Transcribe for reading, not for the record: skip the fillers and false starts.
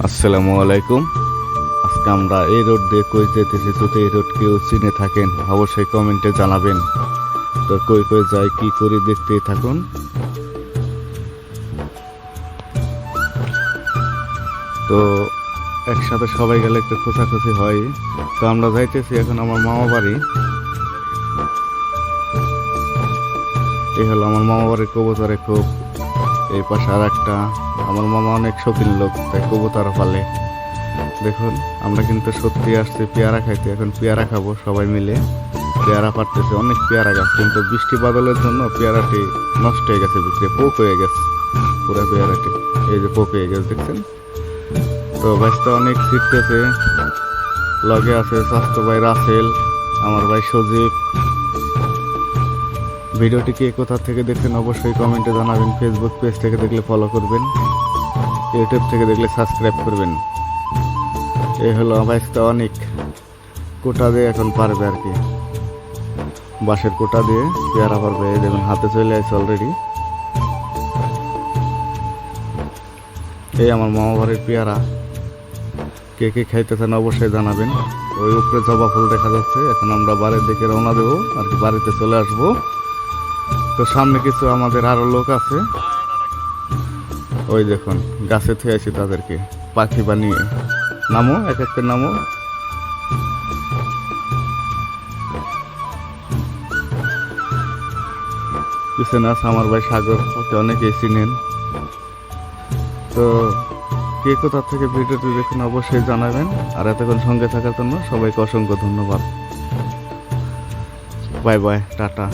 আসসালামু আলাইকুম। আজকে আমরা এই রোড দিয়ে কই যেতেছি, যদি এই রোড কেউ চিনে থাকেন অবশ্যই কমেন্টে জানাবেন। তো কই কই যাই কি করি দেখতেই থাকুন। তো একসাথে সবাই গেলে একটু খোঁচাখুচি হয়। তো আমরা যাইতেছি এখন আমার মামা বাড়ি। এই হলো আমার মামা বাড়ির কবুতরের খুব। এই পাশে আর একটা, আমার মামা অনেক শৌখিন লোক, তাই কবুতর পালে। দেখুন আমরা কিন্তু সত্যি আসছি পেয়ারা খাইতে, এখন পেয়ারা খাবো সবাই মিলে। পেয়ারা পারতেছে, অনেক পেয়ারা গাছ, কিন্তু বৃষ্টি বাদলের জন্য পেয়ারাটি নষ্ট হয়ে গেছে, ভিতরে পোক হয়ে গেছে পুরো পেয়ারাটি। এই যে পোক হয়ে গেছে দেখছেন। তো গাছটা অনেক ছিটতেছে। লগে আছে স্বাস্থ্য ভাই রাসেল, আমার ভাই সজীব। ভিডিওটি কে কোথা থেকে দেখছেন অবশ্যই কমেন্টে জানাবেন। ফেসবুক পেজ থেকে দেখলে ফলো করবেন, ইউটিউব থেকে দেখলে সাবস্ক্রাইব করবেন। এই হলো বাইসটা অনেক কোটা দিয়ে এখন পারবে আর কি, বাঁশের কোটা দিয়ে পেয়ারা পারবে। এই দেখুন হাতে চলে আসছে অলরেডি। এই আমার মামা বাড়ির পেয়ারা, কে কে খাইতেছেন অবশ্যই জানাবেন। ওই উপরে জবা ফুল দেখা যাচ্ছে। এখন আমরা বাড়ির দিকে রওনা দেবো আর কি, বাড়িতে চলে আসবো। তো সামনে কিছু আমাদের আরো লোক আছে, ওই দেখুন গাছে থুয়ে আছি তাদেরকে পাখি বানিয়ে। নামো, এক একটা নামো। পিছনে আছে আমার ভাই সাগর, ওকে অনেকেই চিনেন। তো কে কোথা থেকে ভিডিওটি দেখুন অবশ্যই জানাবেন। আর এতক্ষণ সঙ্গে থাকার জন্য সবাইকে অসংখ্য ধন্যবাদ। Bye bye, tata.